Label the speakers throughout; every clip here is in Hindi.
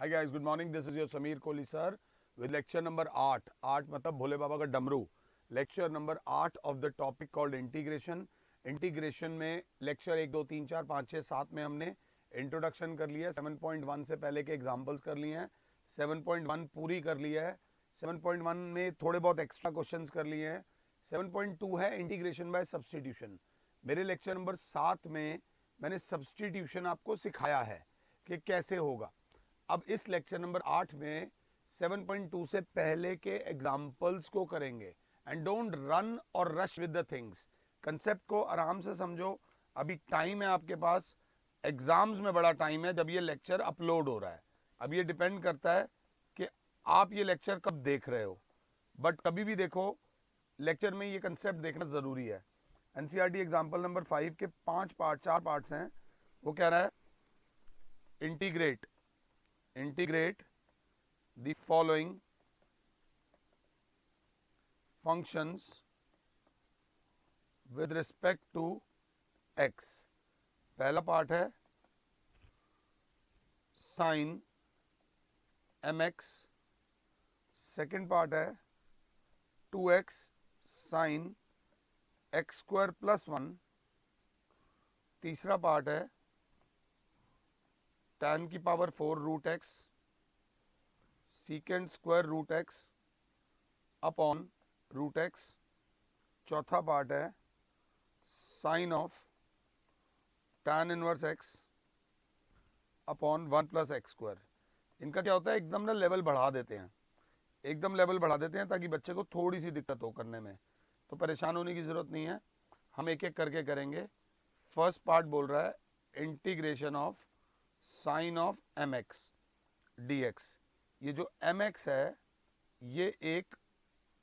Speaker 1: Hi guys, good morning. This is your Sameer Kohli sir with lecture number 8. 8 मतलब भोले बाबा का डमरू. Lecture number 8 of the topic called integration. Integration में lecture 1, 2, 3, 4, 5, 6, 7 में हमने introduction कर लिया है. 7.1 से पहले के examples कर लिए हैं. 7.1 पूरी कर लिया है. 7.1 में थोड़े बहुत extra questions कर लिए हैं. 7.2 है integration by substitution. मेरे lecture number 7 में मैंने substitution आपको सिखाया है कि कैसे होगा. अब इस लेक्चर नंबर 8 में 7.2 से पहले के एग्जाम्पल्स को करेंगे. एंड डोंट रन और rush with the things. Concept को आराम से समझो. अभी टाइम है आपके पास. एग्जाम्स में बड़ा टाइम है जब ये लेक्चर अपलोड हो रहा है. अब ये डिपेंड करता है कि आप ये लेक्चर कब देख रहे हो. बट कभी भी देखो, लेक्चर में ये कंसेप्ट देखना ज़रूरी है. एनसीईआरटी एग्जाम्पल नंबर 5 के 4 पार्ट्स हैं. वो कह रहा है integrate the following functions with respect to x. पहला पार्ट है sin mx. सेकेंड पार्ट है 2x sin x square plus 1. तीसरा पार्ट है tan की power 4 root x secant square root x upon root x. चौथा पार्ट है sine of tan inverse x upon 1 plus x square. इनका क्या होता है, एकदम ना लेवल बढ़ा देते हैं. एकदम लेवल बढ़ा देते हैं ताकि बच्चे को थोड़ी सी दिक्कत हो करने में. तो परेशान होने की ज़रूरत नहीं है, हम एक एक करके करेंगे. फर्स्ट पार्ट बोल रहा है integration of sine of m x d x. ये जो एम एक्स है ये एक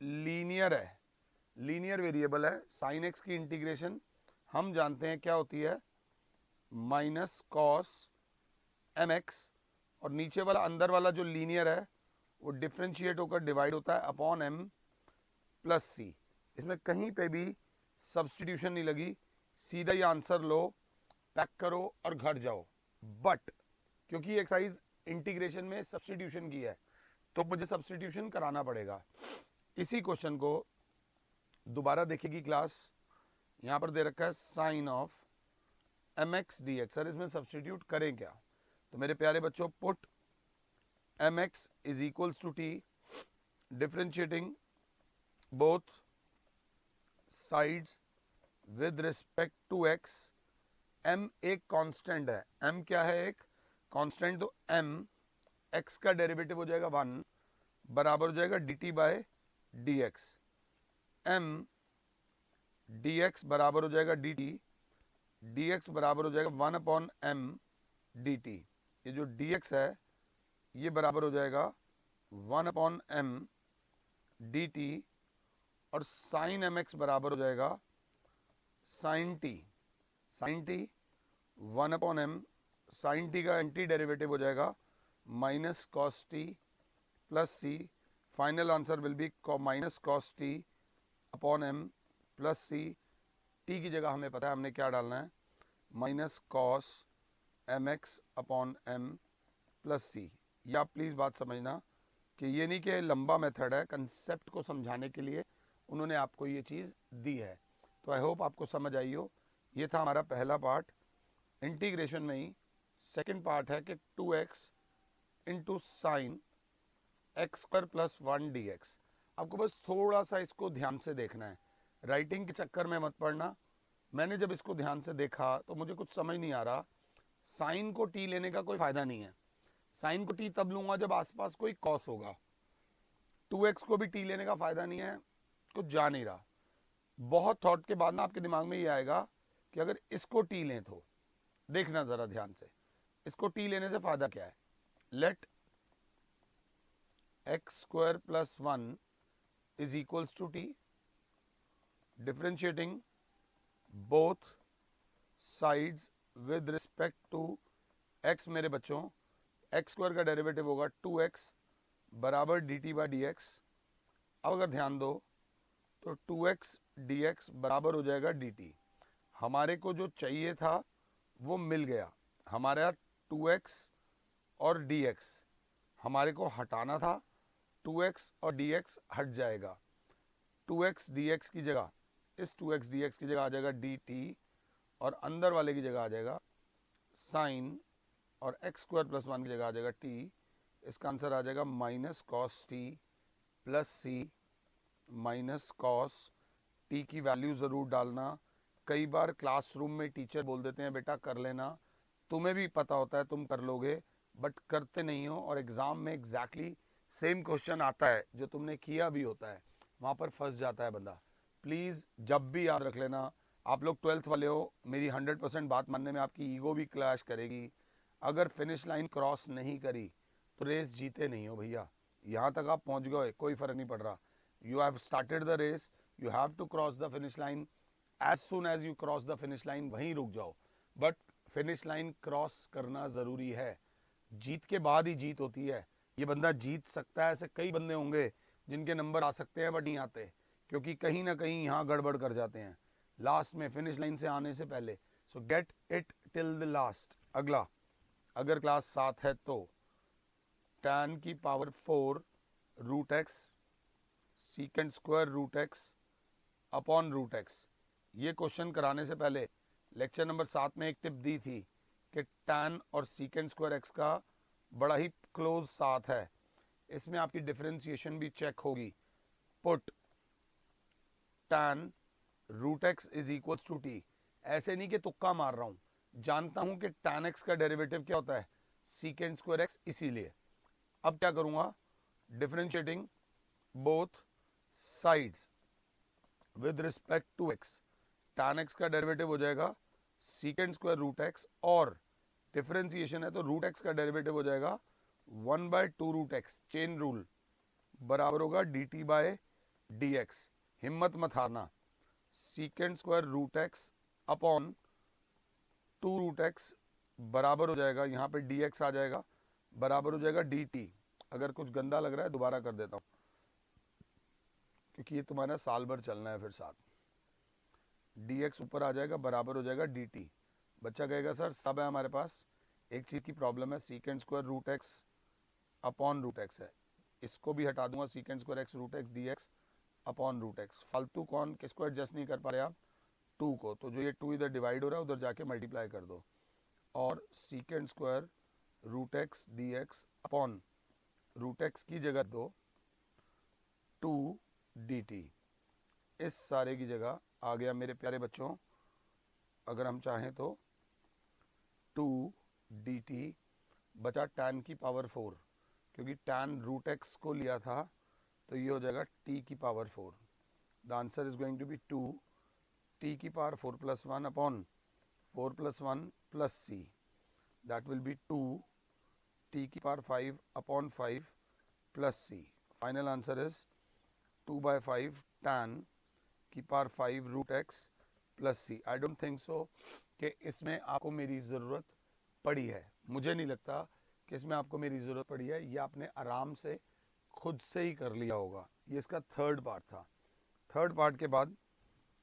Speaker 1: लीनियर है, लीनियर वेरिएबल है. साइन एक्स की इंटीग्रेशन हम जानते हैं क्या होती है, माइनस कॉस एम एक्स. और नीचे वाला अंदर वाला जो लीनियर है वो डिफ्रेंशिएट होकर डिवाइड होता है अपॉन एम प्लस सी. इसमें कहीं पे भी सब्सटीट्यूशन नहीं लगी. सीधा ही आंसर लो, पैक करो और घर जाओ. बट क्योंकि एक्सरसाइज इंटीग्रेशन में सब्सटीट्यूशन की है तो मुझे सब्सटीट्यूशन कराना पड़ेगा. इसी क्वेश्चन को दोबारा देखेगी क्लास. यहाँ पर दे रखा है sine of m x d x. Sir इसमें सब्सटीट्यूट करें क्या? तो मेरे प्यारे बच्चों, put m x is equals to t, differentiating both sides with respect to x. m एक कांस्टेंट है. m क्या है? एक कांस्टेंट. तो m x का डेरिवेटिव हो जाएगा 1 बराबर हो जाएगा dt by d x. m dx बराबर हो जाएगा dt, dx बराबर हो जाएगा 1 अपॉन m dt. ये जो dx है ये बराबर हो जाएगा 1 अपॉन m dt. और साइन mx बराबर हो जाएगा sine t. Sine t 1 upon m. Sine t का एंटी डेरिवेटिव हो जाएगा minus cos t plus c. Final answer will be minus cos t upon m plus c. T की जगह हमें पता है हमने क्या डालना है, minus cos m x upon m plus c. ये आप प्लीज़ बात समझना कि ये नहीं कि लंबा मेथड है, कंसेप्ट को समझाने के लिए उन्होंने आपको ये चीज़ दी है. तो आई होप आपको समझ आई हो. ये था हमारा पहला पार्ट. इंटीग्रेशन में ही सेकंड पार्ट है कि 2x into sine x square plus 1 D x. आपको बस थोड़ा सा इसको ध्यान से देखना है, राइटिंग के चक्कर में मत पड़ना. मैंने जब इसको ध्यान से देखा तो मुझे कुछ समझ नहीं आ रहा. साइन को टी लेने का कोई फ़ायदा नहीं है. साइन को टी तब लूँगा जब आसपास कोई कॉस होगा. 2x को भी टी लेने का फ़ायदा नहीं है, कुछ जा नहीं रहा. बहुत थॉट के बाद ना आपके दिमाग में ये आएगा कि अगर इसको टी लें तो देखना ज़रा ध्यान से, इसको टी लेने से फ़ायदा क्या है. Let x square plus 1 is equals to t, differentiating both sides with respect to x. मेरे बच्चों, एक्स स्क्वायर का डेरिवेटिव होगा 2x बराबर d t by d x. अब अगर ध्यान दो तो 2x dx बराबर हो जाएगा dt. हमारे को जो चाहिए था वो मिल गया. हमारा 2x और dx हमारे को हटाना था 2x और dx हट जाएगा, 2x dx की जगह, इस 2x dx की जगह आ जाएगा dt और अंदर वाले की जगह आ जाएगा साइन और एक्स स्क्वायर प्लस 1 की जगह आ जाएगा t। इसका आंसर आ जाएगा minus cos t plus c minus cos t की वैल्यू ज़रूर डालना। कई बार क्लासरूम में टीचर बोल देते हैं बेटा कर लेना, तुम्हें भी पता होता है तुम कर लोगे, बट करते नहीं हो और एग्ज़ाम में एग्जैक्टली सेम क्वेश्चन आता है जो तुमने किया भी होता है, वहाँ पर फंस जाता है बंदा। प्लीज़ जब भी याद रख लेना, आप लोग 12th वाले हो, मेरी 100% बात मानने में आपकी ईगो भी क्लैश करेगी। अगर फिनिश लाइन क्रॉस नहीं करी तो रेस जीते नहीं हो भैया। यहाँ तक आप पहुँच गए, कोई फ़र्क नहीं पड़ रहा। You have started the race, you have to cross the finish line. As soon as you cross the finish line वहीं रुक जाओ, बट फिनिश लाइन क्रॉस करना ज़रूरी है। जीत के बाद ही जीत होती है। ये बंदा जीत सकता है, ऐसे कई बंदे होंगे जिनके नंबर आ सकते हैं बट नहीं आते, क्योंकि कहीं ना कहीं यहाँ गड़बड़ कर जाते हैं लास्ट में फिनिश लाइन से आने से पहले। So get it till the last. अगला, अगर क्लास 7 है तो tan की power 4 root x secant square root x upon root x. ये क्वेश्चन कराने से पहले लेक्चर नंबर 7 में एक टिप दी थी कि tan और सीकेंड स्क्वायर एक्स का बड़ा ही क्लोज साथ है, इसमें आपकी डिफरेंशिएशन भी चेक होगी। Put tan root x is equals to t. ऐसे नहीं कि तुक्का मार रहा हूं, जानता हूं कि tan एक्स का डेरिवेटिव क्या होता है, सीकेंड स्क्वायर एक्स, इसीलिए अब क्या करूंगा, differentiating both sides with respect to x. tan x का डेरिवेटिव हो जाएगा सीकेंड स्क्वायर रूट एक्स, और डिफरेंशिएशन है तो रूट एक्स का डेरिवेटिव हो जाएगा 1/2 रूट एक्स, चेन रूल, बराबर होगा dt बाय डी एक्स। हिम्मत मत हारना, secant square root x upon 2 root x बराबर हो जाएगा, यहाँ पे dx आ जाएगा, बराबर हो जाएगा dt। अगर कुछ गंदा लग रहा है दोबारा कर देता हूँ, क्योंकि ये तुम्हारा साल भर चलना है फिर साथ। dx ऊपर आ जाएगा, बराबर हो जाएगा dt। बच्चा कहेगा सर सब है हमारे पास, एक चीज़ की प्रॉब्लम है, secant square root x upon root x है, इसको भी हटा दूंगा, secant square x root x d x upon root x. फालतू कौन किसको एडजस्ट नहीं कर पा रहे आप, 2 को, तो जो ये 2 इधर डिवाइड हो रहा है उधर जाके मल्टीप्लाई कर दो, और secant square root x d x upon root x की जगह दो 2 डी टी। इस सारे की जगह आ गया मेरे प्यारे बच्चों, अगर हम चाहें तो 2 डी टी बचा tan की पावर 4, क्योंकि tan रूट एक्स को लिया था तो ये हो जाएगा t की power 4। The answer is going to be 2 t की power 4 plus 1 upon 4 plus 1 plus c, that will be 2 t की power 5 upon 5 plus c। Final answer is 2/5 tan की power 5 root x plus c. I don't think so कि इसमें आपको मेरी ज़रूरत पड़ी है, मुझे नहीं लगता कि इसमें आपको मेरी ज़रूरत पड़ी है, ये आपने आराम से खुद से ही कर लिया होगा। ये इसका थर्ड पार्ट था। थर्ड पार्ट के बाद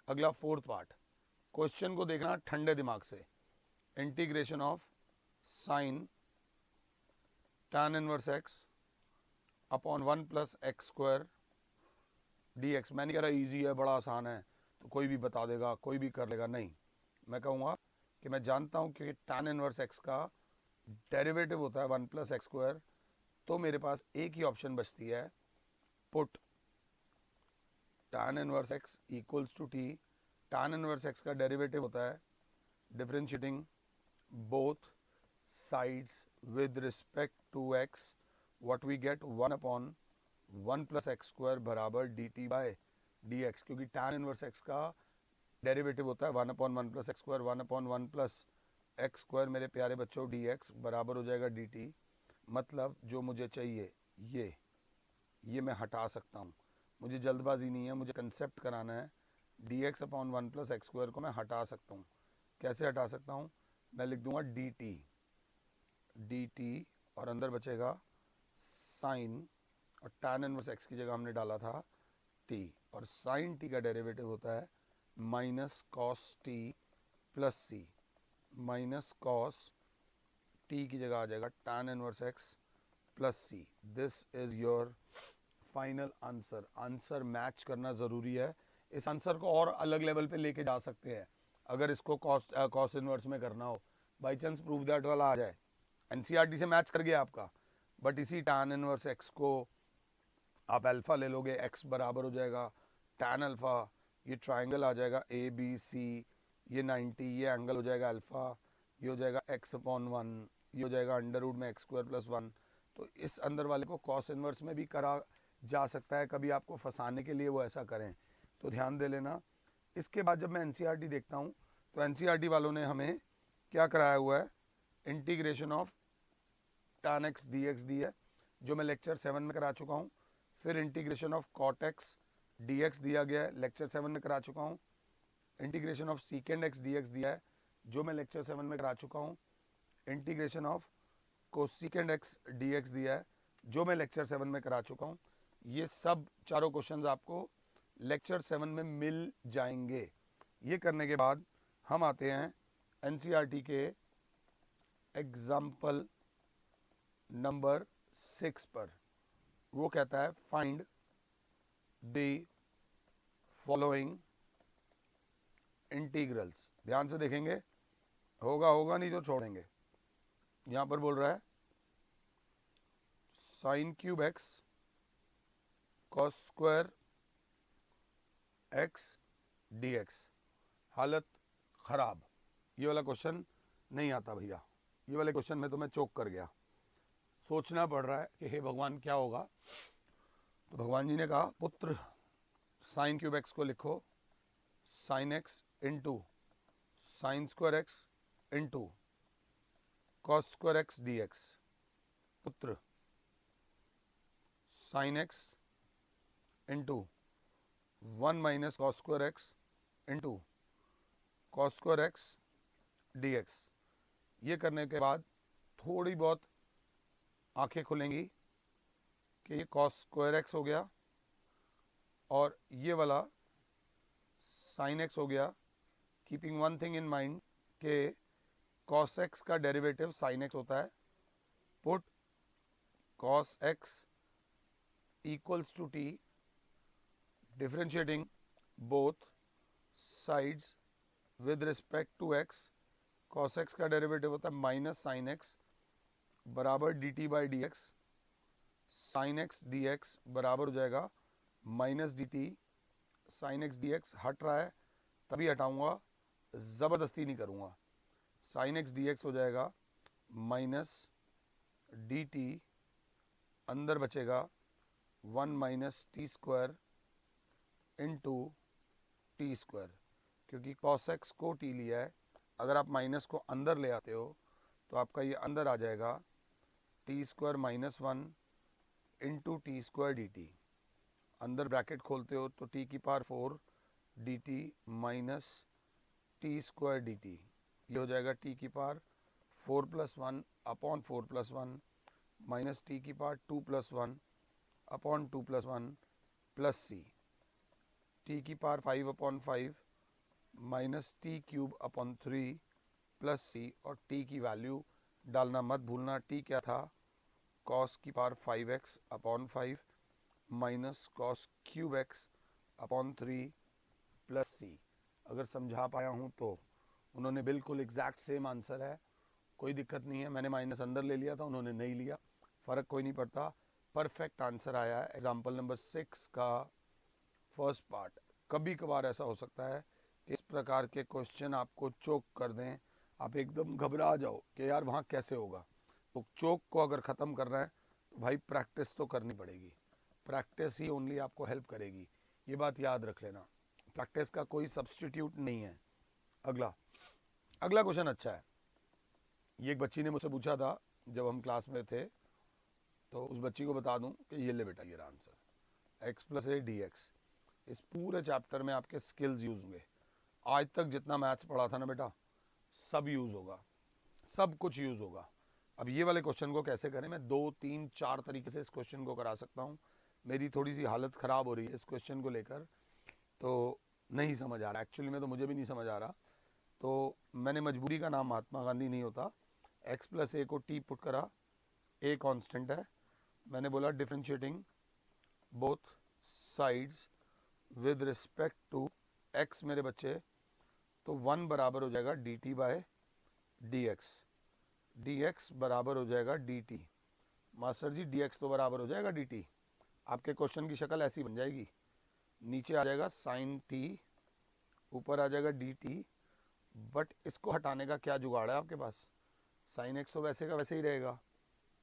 Speaker 1: अगला फोर्थ पार्ट, क्वेश्चन को देखना ठंडे दिमाग से। Integration of sign tan inverse x upon 1 plus x square D x. मैं नहीं कह रहा ईजी है, बड़ा आसान है तो कोई भी बता देगा, कोई भी कर लेगा, नहीं, मैं कहूँगा कि मैं जानता हूँ कि tan इनवर्स एक्स का डेरिवेटिव होता है 1 प्लस एक्स स्क्वायर, तो मेरे पास एक ही ऑप्शन बचती है, put tan inverse x equals to t. tan inverse x का डेरिवेटिव होता है differentiating both sides with respect to x, what we get 1 upon 1 plus x square बराबर d t by d x, क्योंकि tan इनवर्स एक्स का डेरिवेटिव होता है 1 upon 1 plus x square, 1 upon 1 plus x square मेरे प्यारे बच्चों डी एक्स बराबर हो जाएगा डी टी। मतलब जो मुझे चाहिए ये मैं हटा सकता हूँ, मुझे जल्दबाजी नहीं है, मुझे कंसेप्ट कराना है। D x upon 1 plus x square को मैं हटा सकता हूँ। कैसे हटा सकता हूँ, मैं लिख दूंगा डी टी और अंदर बचेगा साइन, और tan इनवर्स एक्स की जगह हमने डाला था t, और साइन t का डेरिवेटिव होता है minus cos t plus c. Minus cos t की जगह आ जाएगा tan inverse x plus c. This is your final answer. Answer match करना ज़रूरी है। इस आंसर को और अलग लेवल पे लेके जा सकते हैं अगर इसको कॉस इनवर्स में करना हो। बाई चांस प्रूव दैट वाला आ जाए, एनसीईआरटी से मैच कर गया आपका, बट इसी tan इनवर्स एक्स को आप अल्फ़ा ले लोगे, एक्स बराबर हो जाएगा tan अल्फ़ा, ये ट्राइंगल आ जाएगा ए बी सी, ये 90, ये एंगल हो जाएगा अल्फ़ा, ये हो जाएगा x/1, ये हो जाएगा √x² + 1। तो इस अंदर वाले को कॉस इनवर्स में भी करा जा सकता है, कभी आपको फंसाने के लिए वो ऐसा करें, तो ध्यान दे लेना। इसके बाद जब मैं एनसीईआरटी देखता हूँ तो एनसीईआरटी वालों ने हमें क्या कराया हुआ है, integration of tan x dx दी है, जो मैं लेक्चर 7 में करा चुका हूँ। फिर integration of cot x dx दिया गया है, लेक्चर 7 में करा चुका हूँ। Integration of secant x dx दिया है, जो मैं लेक्चर 7 में करा चुका हूँ। Integration of cosecant x dx दिया है, जो मैं लेक्चर 7 में करा चुका हूँ। ये सब चारों क्वेश्चंस आपको लेक्चर 7 में मिल जाएंगे। ये करने के बाद हम आते हैं एनसीईआरटी के एग्जाम्पल नंबर 6 पर। वो कहता है फाइंड द फॉलोइंग इंटीग्रल्स। ध्यान से देखेंगे, होगा नहीं तो छोड़ेंगे। यहां पर बोल रहा है sin³ x cos² x dx। हालत खराब, ये वाला क्वेश्चन नहीं आता भैया, ये वाले क्वेश्चन में तो मैं चौक कर गया। सोचना पड़ रहा है कि हे भगवान क्या होगा। तो भगवान जी ने कहा पुत्र sin³ x को लिखो sin x into sin² x into cos² x dx। पुत्र sin x into 1 minus cos² x into cos² x dx। ये करने के बाद थोड़ी बहुत आंखें खुलेंगी कि ये cos² x हो गया और ये वाला sin x हो गया। Keeping one thing in mind के cos x का डेरिवेटिव sin x होता है। Put cos x equals to t, differentiating both sides with respect to x। cos x का डेरिवेटिव होता है माइनस sin x बराबर dt/dx। sin x dx बराबर हो जाएगा minus dt। sin x dx हट रहा है तभी हटाऊंगा, ज़बरदस्ती नहीं करूँगा। sin x dx हो जाएगा माइनस dt, अंदर बचेगा 1 माइनस t² इंटू t², क्योंकि cos x को t लिया है। अगर आप माइनस को अंदर ले आते हो तो आपका ये अंदर आ जाएगा t² - 1 इंटू t² dt। अंदर ब्रैकेट खोलते हो तो t⁴ dt minus t² dt। ये हो जाएगा t⁴ 4+1 upon 4+1 minus t⁴ 2+1 upon 2+1 plus c। t⁵ 5/5 minus t³ upon 3 plus c। और t की वैल्यू डालना मत भूलना। t क्या था, cos⁵ 5x upon 5 minus cos³ x upon 3 plus c। अगर समझा पाया हूँ तो उन्होंने बिल्कुल एग्जैक्ट सेम आंसर है, कोई दिक्कत नहीं है। मैंने माइनस अंदर ले लिया था, उन्होंने नहीं लिया, फ़र्क कोई नहीं पड़ता। परफेक्ट आंसर आया है। एग्जाम्पल नंबर 6 का फर्स्ट पार्ट। कभी कभार ऐसा हो सकता है कि इस प्रकार के क्वेश्चन आपको चोक कर दें, आप एकदम घबरा जाओ कि यार वहाँ कैसे होगा। तो चोक को अगर ख़त्म करना है तो भाई प्रैक्टिस तो करनी पड़ेगी। प्रैक्टिस ही ओनली आपको हेल्प करेगी, ये बात याद रख लेना। प्रैक्टिस का कोई सब्सटीट्यूट नहीं है। अगला क्वेश्चन अच्छा है। ये एक बच्ची ने मुझसे पूछा था जब हम क्लास में थे, तो उस बच्ची को बता दूं कि ये ले बेटा ये आंसर x+a dx। इस पूरे चैप्टर में आपके स्किल्स यूज़ होंगे। आज तक जितना मैथ्स पढ़ा था ना बेटा, सब यूज़ होगा, सब कुछ यूज़ होगा। अब ये वाले क्वेश्चन को कैसे करें, मैं 2, 3, 4 तरीके से इस क्वेश्चन को करा सकता हूँ। मेरी थोड़ी सी हालत ख़राब हो रही है इस क्वेश्चन को लेकर, तो नहीं समझ आ रहा। एक्चुअली में तो मुझे भी नहीं समझ आ रहा। तो मैंने मजबूरी का नाम महात्मा गांधी नहीं होता। x+a को t पुट करा, a कांस्टेंट है, मैंने बोला differentiating both sides with respect to x मेरे बच्चे, तो 1 बराबर हो जाएगा d t by d x, d x बराबर हो जाएगा d t. Master ji d x तो बराबर हो जाएगा डी टी, आपके क्वेश्चन की शक्ल ऐसी बन जाएगी, नीचे आ जाएगा साइन टी, ऊपर आ जाएगा डी टी, बट इसको हटाने का क्या जुगाड़ है आपके पास? साइन एक्स तो वैसे का वैसे ही रहेगा।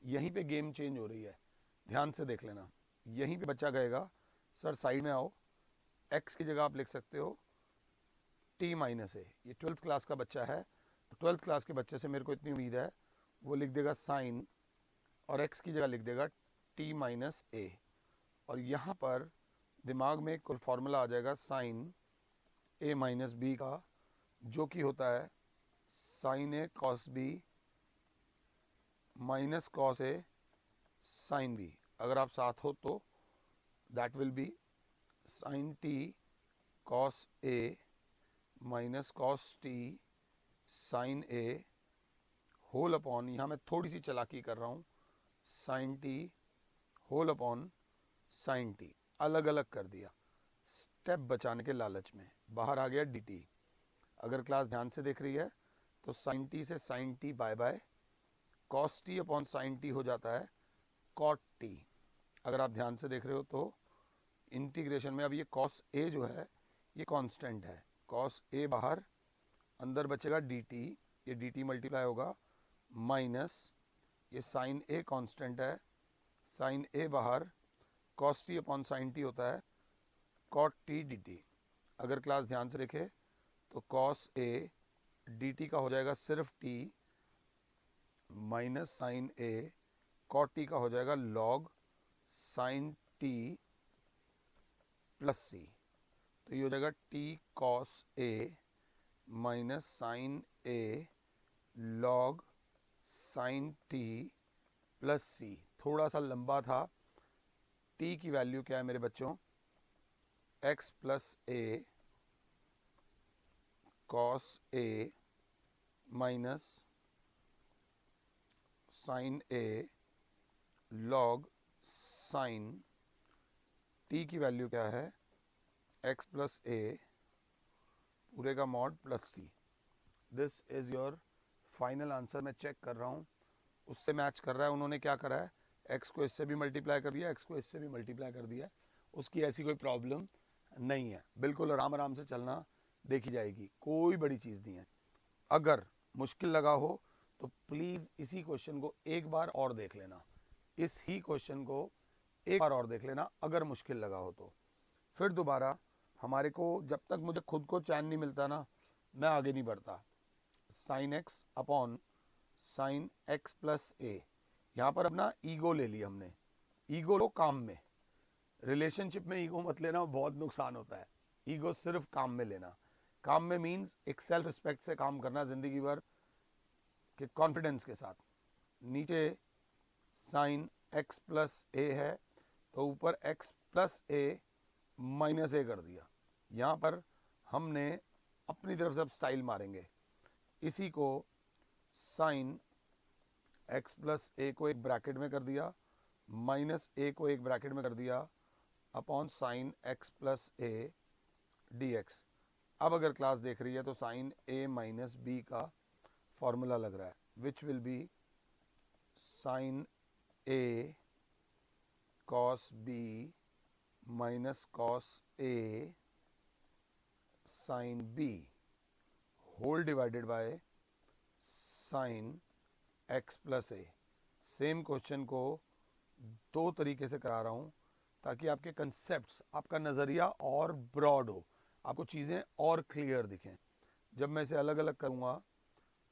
Speaker 1: यहीं पे गेम चेंज हो रही है, ध्यान से देख लेना। यहीं पे बच्चा कहेगा सर साइड में आओ, एक्स की जगह आप लिख सकते हो टी माइनस ए। ये 12th क्लास का बच्चा है, तो 12th क्लास के बच्चे से मेरे को इतनी उम्मीद है वो लिख देगा साइन और एक्स की जगह लिख देगा टी माइनस ए, और यहाँ पर दिमाग में एक फॉर्मूला आ जाएगा साइन ए माइनस बी का, जो कि होता है sine a cos b minus cos a sine b. अगर आप साथ हो तो that will be sine t cos a minus cos t sine a whole upon, यहाँ मैं थोड़ी सी चालाकी कर रहा हूँ, sine t whole upon sine t. अलग अलग कर दिया स्टेप बचाने के लालच में, बाहर आ गया डी टी। अगर क्लास ध्यान से देख रही है तो साइन टी से sine t bye bye, cos t upon sine t हो जाता है कॉट टी। अगर आप ध्यान से देख रहे हो तो इंटीग्रेशन में अब ये कॉस ए जो है ये कांस्टेंट है, कॉस ए बाहर, अंदर बचेगा डी टी, ये डी टी मल्टीप्लाई होगा माइनस ये साइन ए कांस्टेंट है, साइन ए बाहर, cos t upon sine T होता है कॉट टी डी टी। अगर क्लास ध्यान से देखे तो कॉस ए डी टी का हो जाएगा सिर्फ टी माइनस साइन ए, कॉट टी का हो जाएगा log sine T plus c. तो ये हो जाएगा T cos a minus sine a log sine T plus सी। थोड़ा सा लंबा था। टी की वैल्यू क्या है मेरे बच्चों? X plus a cos a minus sine a log sine, t की वैल्यू क्या है? एक्स प्लस ए पूरे का mod plus c. This is your final answer. मैं चेक कर रहा हूँ उससे मैच कर रहा है। उन्होंने क्या करा है, एक्स को इससे भी मल्टीप्लाई कर दिया, एक्स को इससे भी मल्टीप्लाई कर दिया। उसकी ऐसी कोई प्रॉब्लम नहीं है, बिल्कुल आराम आराम से चलना देखी जाएगी, कोई बड़ी चीज़ नहीं है। अगर मुश्किल लगा हो तो प्लीज़ इसी क्वेश्चन को एक बार और देख लेना, इस ही क्वेश्चन को एक बार और देख लेना अगर मुश्किल लगा हो तो। फिर दोबारा हमारे को, जब तक मुझे खुद को चैन नहीं मिलता ना, मैं आगे नहीं बढ़ता। Sine x upon sine x plus a, यहाँ पर अपना ईगो ले लिया हमने। ईगो लो काम में, रिलेशनशिप में ईगो मत लेना, बहुत नुकसान होता है। ईगो सिर्फ काम में लेना। काम में मीन्स एक सेल्फ रिस्पेक्ट से काम करना जिंदगी भर के कॉन्फिडेंस के साथ। नीचे साइन एक्स प्लस ए है तो ऊपर एक्स प्लस ए माइनस ए कर दिया। यहाँ पर हमने अपनी तरफ से अब स्टाइल मारेंगे। इसी को साइन एक्स प्लस ए को एक ब्रैकेट में कर दिया, माइनस ए को एक ब्रैकेट में कर दिया, upon sine x plus a d x. अब अगर क्लास देख रही है तो साइन ए माइनस बी का फॉर्मूला लग रहा है, which will be sine a cos b minus cos a sine b whole divided by sine x plus a. Same question को दो तरीके से करा रहा हूँ ताकि आपके कंसेप्ट्स, आपका नज़रिया और ब्रॉड हो, आपको चीज़ें और क्लियर दिखें। जब मैं इसे अलग अलग करूँगा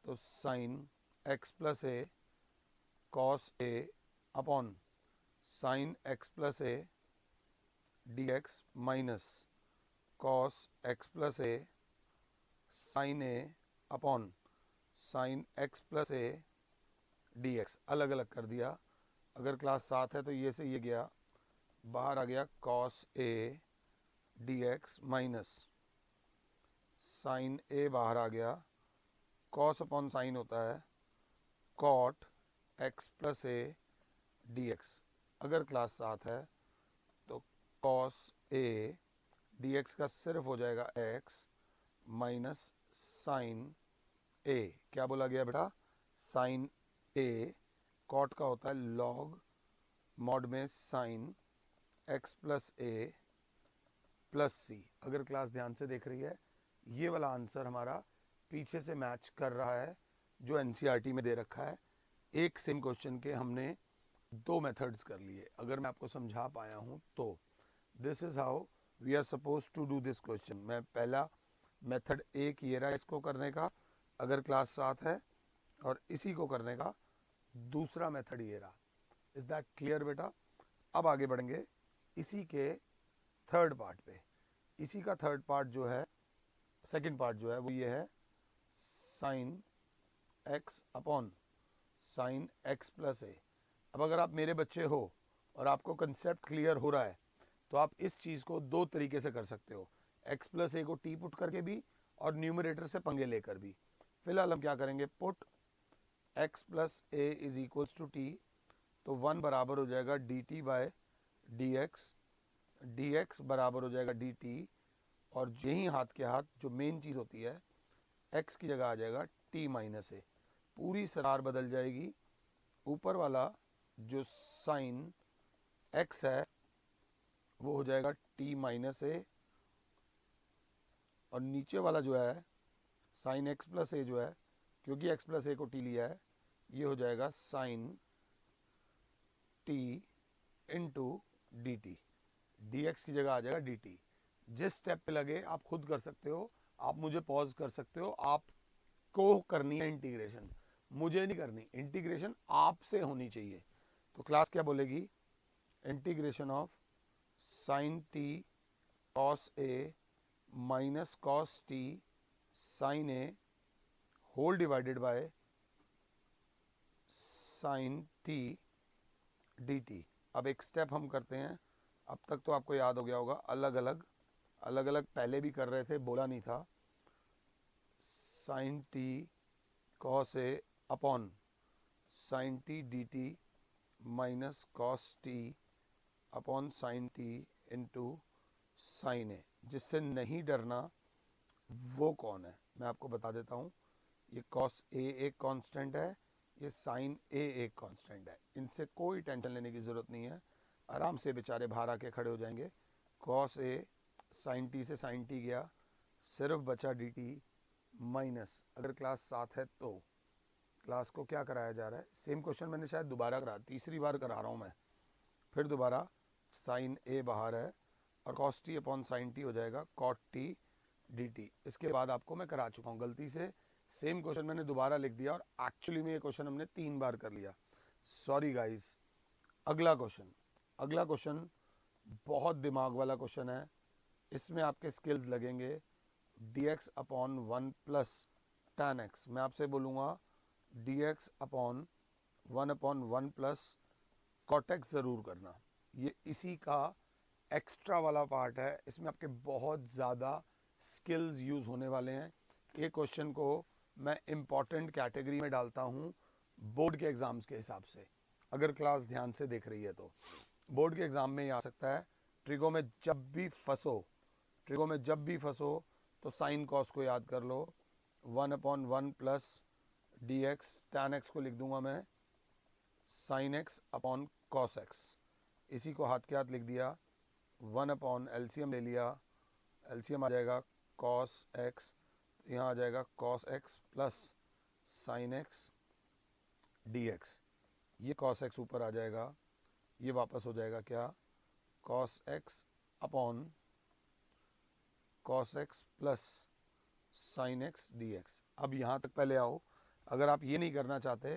Speaker 1: तो sine x plus a cos a upon sine x plus a d x minus cos x plus a sine a upon sine x plus a d x अलग अलग कर दिया। अगर क्लास 7 है तो ये से ये गया, बाहर आ गया cos a d x minus sine a बाहर आ गया, कॉस अपॉन साइन होता है cot x plus a d x. अगर क्लास 7 है तो कॉस ए डी एक्स का सिर्फ हो जाएगा एक्स माइनस साइन ए। क्या बोला गया बेटा? साइन ए कॉट का होता है लॉग मॉड में साइन एक्स प्लस ए प्लस सी। अगर क्लास ध्यान से देख रही है, ये वाला आंसर हमारा पीछे से मैच कर रहा है जो एनसीईआरटी में दे रखा है। एक सेम क्वेश्चन के हमने दो मेथड्स कर लिए। अगर मैं आपको समझा पाया हूं तो this is how we are suppose to do this question. मैं पहला मेथड एक ये रहा इसको करने का अगर क्लास 7 है, और इसी को करने का दूसरा मेथड ये रहा। इज दैट क्लियर बेटा? अब आगे बढ़ेंगे इसी के थर्ड पार्ट पे। इसी का थर्ड पार्ट जो है, सेकंड पार्ट जो है वो ये है sine x upon sine x plus a. अब अगर आप मेरे बच्चे हो और आपको कंसेप्ट क्लियर हो रहा है तो आप इस चीज़ को दो तरीके से कर सकते हो, एक्स प्लस ए को टी पुट करके भी और न्यूमरेटर से पंगे लेकर भी। फिलहाल हम क्या करेंगे, put x plus a is equals to t, तो 1 बराबर हो जाएगा d t by d x बराबर हो जाएगा डी टी, और यही हाथ के हाथ जो मेन चीज़ होती है x की जगह आ जाएगा t माइनस ए। पूरी सरार बदल जाएगी। ऊपर वाला जो साइन x है वो हो जाएगा t माइनस ए, और नीचे वाला जो है साइन x प्लस ए जो है, क्योंकि x प्लस ए को t लिया है, ये हो जाएगा sine t into d t. D x की जगह आ जाएगा डी टी। जिस स्टेप पे लगे आप खुद कर सकते हो, आप मुझे पॉज कर सकते हो। आपको करनी है इंटीग्रेशन, मुझे नहीं करनी। इंटीग्रेशन आपसे होनी चाहिए। तो क्लास क्या बोलेगी, integration of sine t cos a minus cos t sine a whole divided by sine t d t. अब एक स्टेप हम करते हैं। अब तक तो आपको याद हो गया होगा, अलग अलग पहले भी कर रहे थे, बोला नहीं था। Sine t cos a upon sine t d t minus cos t upon sine t into sine a. जिससे नहीं डरना वो कौन है मैं आपको बता देता हूँ। ये कॉस ए एक कांस्टेंट है, ये साइन ए एक कांस्टेंट है। इनसे कोई टेंशन लेने की ज़रूरत नहीं है, आराम से बेचारे बाहर आके खड़े हो जाएंगे। कॉस ए साइन टी से साइन टी गया, सिर्फ बचा डी टी माइनस। अगर क्लास 7 है तो क्लास को क्या कराया जा रहा है, सेम क्वेश्चन मैंने शायद दोबारा करा, तीसरी बार करा रहा हूँ मैं। फिर दोबारा साइन ए बाहर है और cos t upon sine t हो जाएगा कॉट टी डी टी। इसके बाद आपको मैं करा चुका हूँ, गलती से सेम क्वेश्चन मैंने दोबारा लिख दिया और एक्चुअली में ये क्वेश्चन हमने 3 बार कर लिया। Sorry guys. अगला क्वेश्चन बहुत दिमाग वाला क्वेश्चन है। इसमें आपके स्किल्स लगेंगे d x upon 1 plus tan x. मैं आपसे बोलूँगा d x upon 1 plus cot x ज़रूर करना। ये इसी का एक्स्ट्रा वाला पार्ट है। इसमें आपके बहुत ज़्यादा स्किल्स यूज़ होने वाले हैं। ये क्वेश्चन को मैं इम्पॉर्टेंट कैटेगरी में डालता हूँ बोर्ड के एग्ज़ाम्स के हिसाब से। अगर क्लास ध्यान से देख रही है तो बोर्ड के एग्ज़ाम में ये आ सकता है। ट्रिगो में जब भी फंसो तो साइन कॉस को याद कर लो। 1/1 plus D x, tan x को लिख दूंगा मैं sign x upon cos x. इसी को हाथ के हाथ लिख दिया। 1 एलसीएम ले लिया, एलसीएम आ जाएगा कॉस एक्स, यहाँ आ जाएगा cos x plus sine x d x. ये कॉस एक्स ऊपर आ जाएगा, ये वापस हो जाएगा क्या, cos x upon cos x plus sine x d x. अब यहाँ तक पहले आओ। अगर आप ये नहीं करना चाहते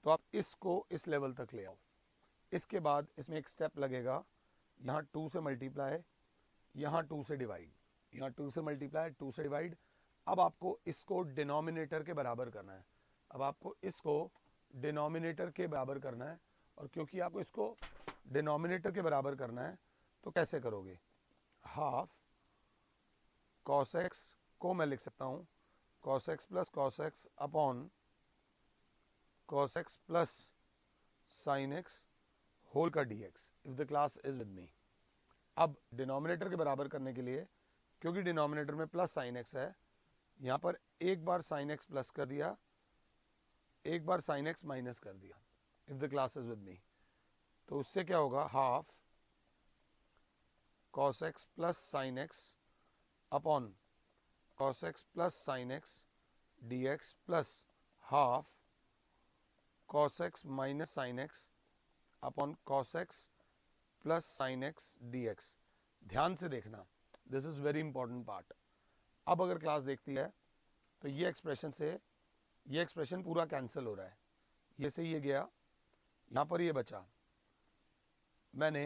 Speaker 1: तो आप इसको इस लेवल तक ले आओ। इसके बाद इसमें एक स्टेप लगेगा, यहाँ 2 से मल्टीप्लाई, यहाँ 2 से डिवाइड, यहाँ 2 से मल्टीप्लाई 2 से डिवाइड। अब आपको इसको डिनोमिनेटर के बराबर करना है। और क्योंकि आपको इसको डिनोमिनेटर के बराबर करना है तो कैसे करोगे, हाफ कॉस एक्स को मैं लिख सकता हूँ cos x plus cos x upon cos x plus sine x whole का dx if the class is with me. अब डिनोमिनेटर के बराबर करने के लिए, क्योंकि डिनोमिनेटर में प्लस साइन एक्स है, यहाँ पर एक बार साइन एक्स प्लस कर दिया, एक बार साइन एक्स माइनस कर दिया if the class is with मी। तो उससे क्या होगा, half cos x plus sine x upon cos x plus sine x dx plus half cos x minus sine x upon cos x plus sine x dx। ध्यान से देखना, this is very important part. अब अगर क्लास देखती है तो ये एक्सप्रेशन से ये एक्सप्रेशन पूरा कैंसिल हो रहा है, ये से ये गया, यहाँ पर ये बचा, मैंने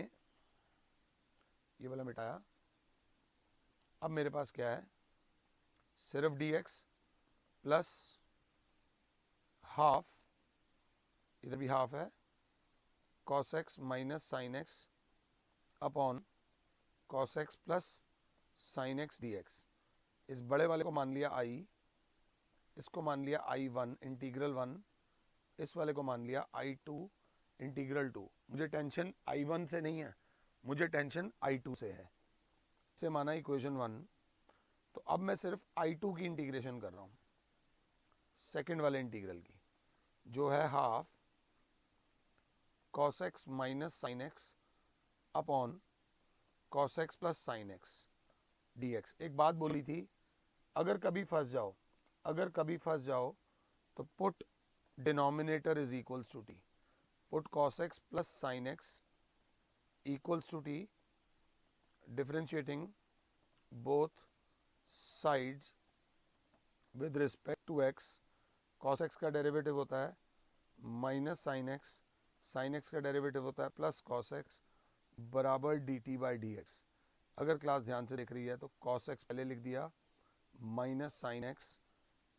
Speaker 1: ये वाला मिटाया। अब मेरे पास क्या है, सिर्फ dx प्लस हाफ, इधर भी हाफ है, cos x minus sine x upon cos x plus sine x dx। इस बड़े वाले को मान लिया i, इसको मान लिया I1 इंटीग्रल 1, इस वाले को मान लिया I2 इंटीग्रल 2। मुझे टेंशन I1 से नहीं है, मुझे टेंशन I2 से है। इसे माना इक्वेशन 1। तो अब मैं सिर्फ I2 की इंटीग्रेशन कर रहा हूँ, सेकंड वाले इंटीग्रल की, जो है half cos x minus sine x upon cos x plus sine x dx। एक बात बोली थी, अगर कभी फंस जाओ तो put denominator is equals to t, put cos x plus sine x equals to t, differentiating both sides with respect to x। cos x का डेरिवेटिव होता है minus sine x, sine x का डेरिवेटिव होता है प्लस cos x बराबर dt बाई dx। अगर क्लास ध्यान से देख रही है तो cos x पहले लिख दिया, माइनस साइन एक्स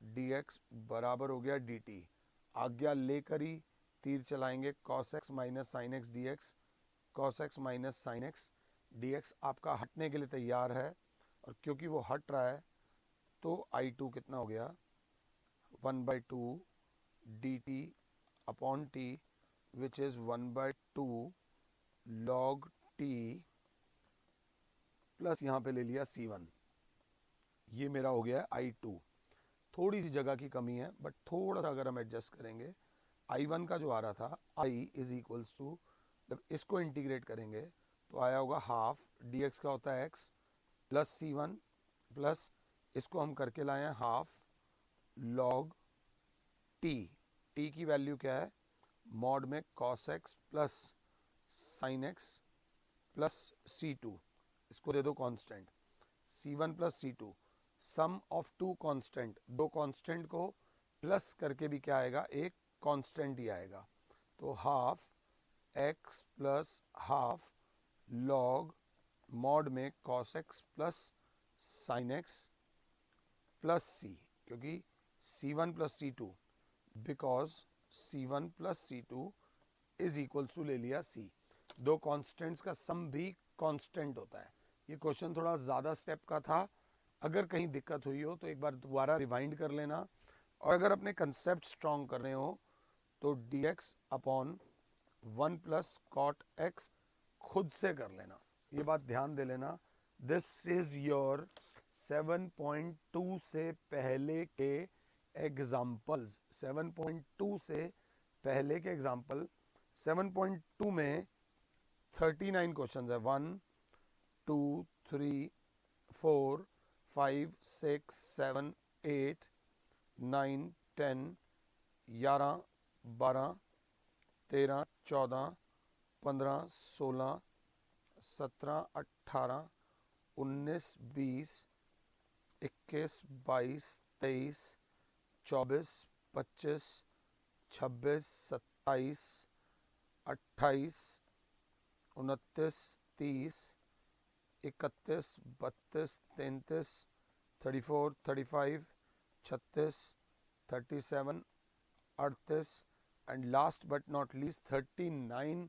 Speaker 1: dx बराबर हो गया dt। आज्ञा लेकर ही तीर चलाएंगे, cos x minus sine x dx, cos x minus sine x dx आपका हटने के लिए तैयार है, और क्योंकि वो हट रहा है तो I2 कितना हो गया, 1/2 dt upon t which is 1/2 log t plus यहाँ पे ले लिया C1। ये मेरा हो गया है I2। थोड़ी सी जगह की कमी है, बट थोड़ा सा अगर हम एडजस्ट करेंगे, I1 का जो आ रहा था I इज इक्वल्स टू, जब इसको इंटीग्रेट करेंगे तो आया होगा हाफ dx का होता है x प्लस C1 प्लस इसको हम करके लाए हैं हाफ log t। t की वैल्यू क्या है, मॉड में cos x plus sine x plus C2, इसको दे दो constant, C1 plus C2, sum of two constant, दो कांस्टेंट को प्लस करके भी क्या आएगा, एक कांस्टेंट ही आएगा। तो half x plus half log mod में cos x plus sine x plus c, क्योंकि C1 plus C2, because C1 plus C2 is equal to ले लिया c। दो कांस्टेंट्स का सम भी कांस्टेंट होता है। ये क्वेश्चन थोड़ा ज़्यादा स्टेप का था, अगर कहीं दिक्कत हुई हो तो एक बार दोबारा रिवाइंड कर लेना, और अगर अपने कंसेप्ट स्ट्रॉन्ग करने हो तो dx upon 1 plus cot x खुद से कर लेना। ये बात ध्यान दे लेना, दिस इज योर 7.2 से पहले के एग्जाम्पल्स, 7.2 से पहले के एग्जाम्पल। 7.2 में 39 क्वेश्चंस है, 1 2 3 4 5 6 7 8 9 10 11 12 13 14 15 16 17 18 19 20 21 22 23 24 25 26 27 28 29 30 31 32 33 34 35 36 37 38 and last but not least 39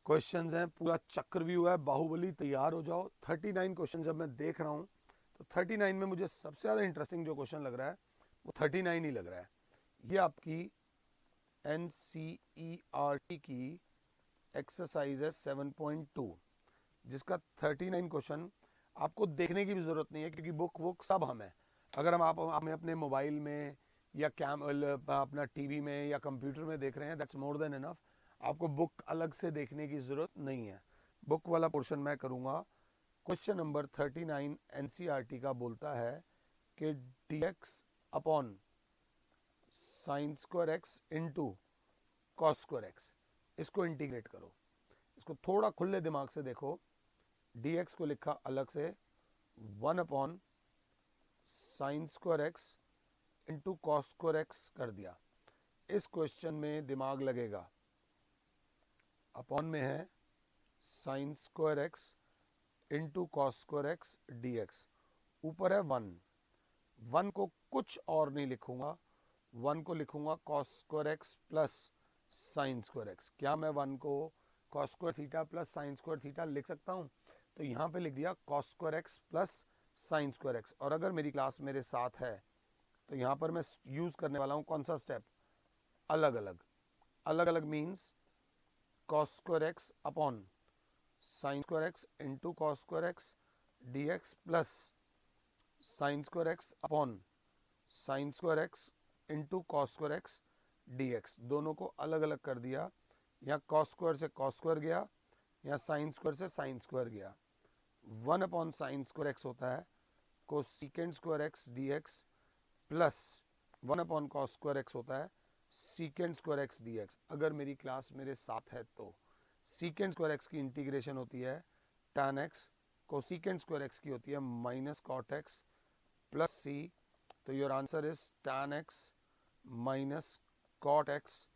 Speaker 1: questions हैं। पूरा चक्रव्यूह है, बाहुबली, तैयार हो जाओ। 39 क्वेश्चन जब मैं देख रहा हूँ तो 39 में मुझे सबसे ज़्यादा इंटरेस्टिंग जो क्वेश्चन लग रहा है वो 39 ही लग रहा है। ये आपकी NCERT की एक्सरसाइज है 7.2 जिसका 39 क्वेश्चन आपको देखने की भी ज़रूरत नहीं है क्योंकि बुक सब हम है। अगर आप हमें अपने मोबाइल में या अपना टीवी में या कंप्यूटर में देख रहे हैं, दैट्स मोर देन इनफ। आपको बुक अलग से देखने की ज़रूरत नहीं है। बुक वाला पोर्शन मैं करूँगा। क्वेश्चन नंबर 39 एनसीईआरटी का बोलता है कि dx upon sine square x into cos square x, इसको इंटीग्रेट करो। इसको थोड़ा खुले दिमाग से देखो। dx को लिखा अलग से 1 upon sine square x into cos square x कर दिया। इस क्वेश्चन में दिमाग लगेगा, अपॉन में है sine square x into cos square x d x, ऊपर है 1 को कुछ और नहीं लिखूंगा, 1 को लिखूंगा cos square x plus sine square x. क्या मैं 1 को cos square theta plus sine square theta लिख सकता हूँ? तो यहाँ पे लिख दिया cos square x plus sine square x. और अगर मेरी क्लास मेरे साथ है तो यहाँ पर मैं यूज़ करने वाला हूँ कौन सा स्टेप? अलग अलग। अलग अलग means cos square x upon sine square x into cos square x d x plus sine square x upon sine square x into cos square x d x. दोनों को अलग अलग कर दिया। यहाँ कॉस स्क्वायर से कॉस स्क्वायर गया, यहाँ साइन स्क्वायर से साइन स्क्वायर गया। 1 अपॉन साइन स्क्वायर एक्स होता है cosecant square x d x plus 1 upon cos square x होता है secant square x d x. अगर मेरी क्लास मेरे साथ है तो सीकेंट स्क्वायर एक्स की इंटीग्रेशन होती है tan x, cosecant square x की होती है minus cot x plus c. तो your answer is tan x minus cot x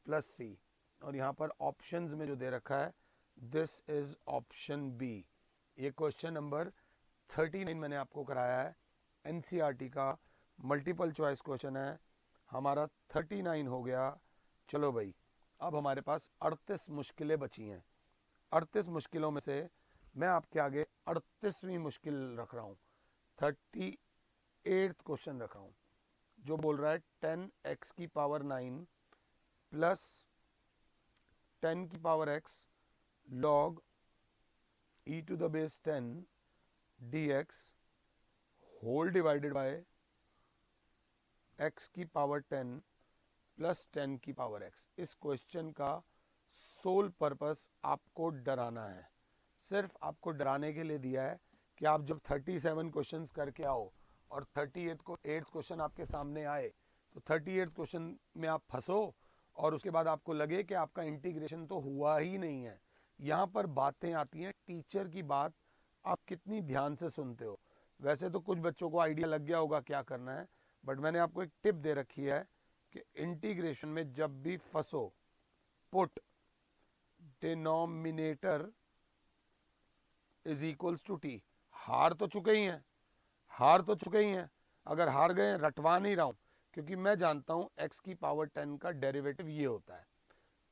Speaker 1: plus c. और यहाँ पर ऑप्शंस में जो दे रखा है दिस इज ऑप्शन बी। ये क्वेश्चन नंबर 39 मैंने आपको कराया है, एनसीईआरटी का मल्टीपल चॉइस क्वेश्चन है। हमारा 39 हो गया। चलो भाई, अब हमारे पास 38 मुश्किलें बची हैं। 38 मुश्किलों में से मैं आपके आगे 38वीं मुश्किल रख रहा हूँ, 38th क्वेश्चन रख रहा हूँ, जो बोल रहा है 10x की पावर 9 प्लस 10 की power x log e to the base 10 dx whole divided by x की पावर 10 प्लस 10 की पावर x। इस क्वेश्चन का सोल पर्पस आपको डराना है। सिर्फ आपको डराने के लिए दिया है कि आप जब 37 क्वेश्चंस करके आओ और 38 क्वेश्चन आपके सामने आए तो 38 क्वेश्चन में आप फंसो और उसके बाद आपको लगे कि आपका इंटीग्रेशन तो हुआ ही नहीं है। यहाँ पर बातें आती हैं टीचर की बात आप कितनी ध्यान से सुनते हो। वैसे तो कुछ बच्चों को आइडिया लग गया होगा क्या करना है, बट मैंने आपको एक टिप दे रखी है कि इंटीग्रेशन में जब भी फंसो put denominator is equals to t. हार तो चुके ही हैं। अगर हार गए रटवा नहीं रहा हूं, क्योंकि मैं जानता हूं x की पावर 10 का डेरिवेटिव ये होता है।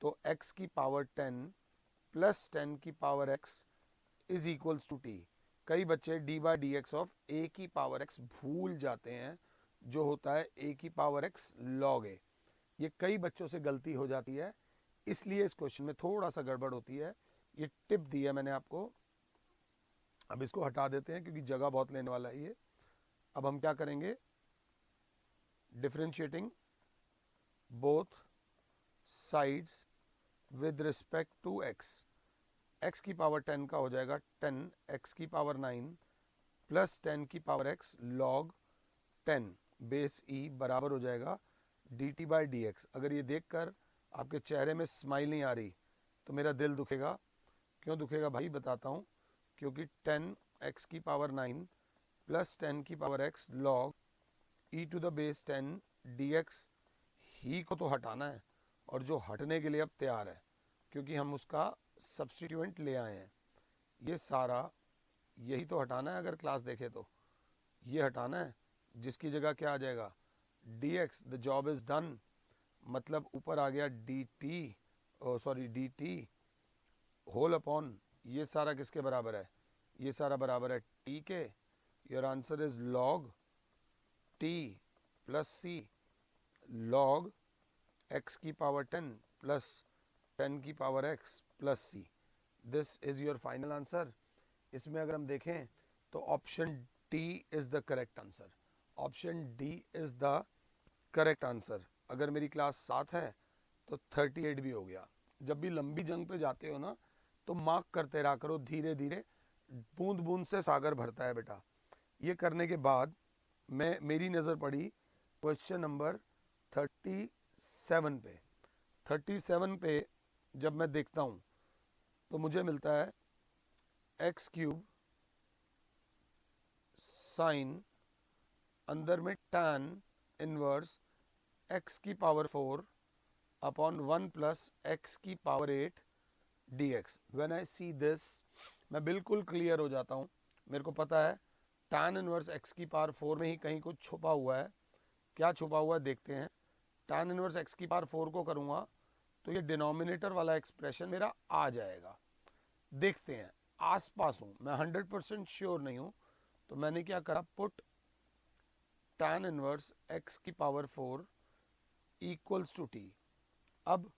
Speaker 1: तो x की पावर 10 प्लस 10 की power x is equals to t. कई बच्चे d by d x of a की पावर एक्स भूल जाते हैं, जो होता है ए की पावर एक्स लॉग ए। ये कई बच्चों से गलती हो जाती है, इसलिए इस क्वेश्चन में थोड़ा सा गड़बड़ होती है। ये टिप दी है मैंने आपको। अब इसको हटा देते हैं क्योंकि जगह बहुत लेने वाला है ये। अब हम क्या करेंगे? Differentiating both sides with respect to x. x की पावर 10 का हो जाएगा 10 x की पावर 9 प्लस 10 की power x log 10 base e बराबर हो जाएगा dt बाई डी एक्स। अगर ये देखकर आपके चेहरे में स्माइल नहीं आ रही तो मेरा दिल दुखेगा। क्यों दुखेगा भाई, बताता हूँ। क्योंकि 10 x की पावर 9 प्लस 10 की power x log e to the base 10 dx ही को तो हटाना है, और जो हटने के लिए अब तैयार है क्योंकि हम उसका सब्स्टिट्यूएंट ले आए हैं। ये सारा यही तो हटाना है। अगर क्लास देखे तो ये हटाना है, जिसकी जगह क्या आ जाएगा dx। The job is done, मतलब ऊपर आ गया dt होल अपॉन ये सारा किसके बराबर है? ये सारा बराबर है t के। Your answer is log t plus c log x की पावर 10 प्लस 10 की power x plus c. This is your final answer. इसमें अगर हम देखें तो option D is the correct answer. Option D is the correct answer. अगर मेरी क्लास 7 है तो 38 भी हो गया। जब भी लंबी जंग पे जाते हो ना तो मार्क करते रहा करो, धीरे धीरे बूंद बूंद से सागर भरता है बेटा। ये करने के बाद मेरी नज़र पड़ी क्वेश्चन नंबर 37 पे। 37 पे जब मैं देखता हूँ तो मुझे मिलता है एक्स क्यूब साइन अंदर में tan इनवर्स एक्स की पावर 4 अपॉन 1 प्लस एक्स की power 8 dx। When I see this मैं बिल्कुल क्लियर हो जाता हूँ। मेरे को पता है tan इनवर्स एक्स की पावर 4 में ही कहीं कुछ छुपा हुआ है। क्या छुपा हुआ है देखते हैं। tan इनवर्स एक्स की पावर 4 को करूँगा तो ये डिनोमिनेटर वाला एक्सप्रेशन मेरा आ जाएगा। देखते हैं, आसपास हूँ मैं, 100% श्योर नहीं हूँ। तो मैंने क्या करा, पुट tan इनवर्स एक्स की पावर 4 इक्वल्स टू टी। अब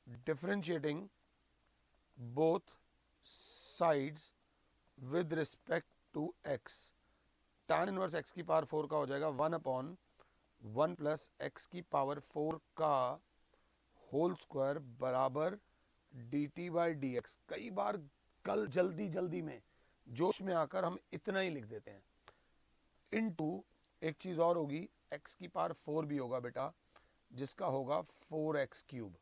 Speaker 1: differentiating both sides with respect to x। tan inverse x की पावर 4 का हो जाएगा 1 अपॉन 1 प्लस एक्स की पावर 4 का होल स्क्वायर बराबर dt बाई डी एक्स। कई बार कल जल्दी जल्दी में जोश में आकर हम इतना ही लिख देते हैं। इनटू एक चीज़ और होगी, x की पावर 4 भी होगा बेटा, जिसका होगा 4x क्यूब।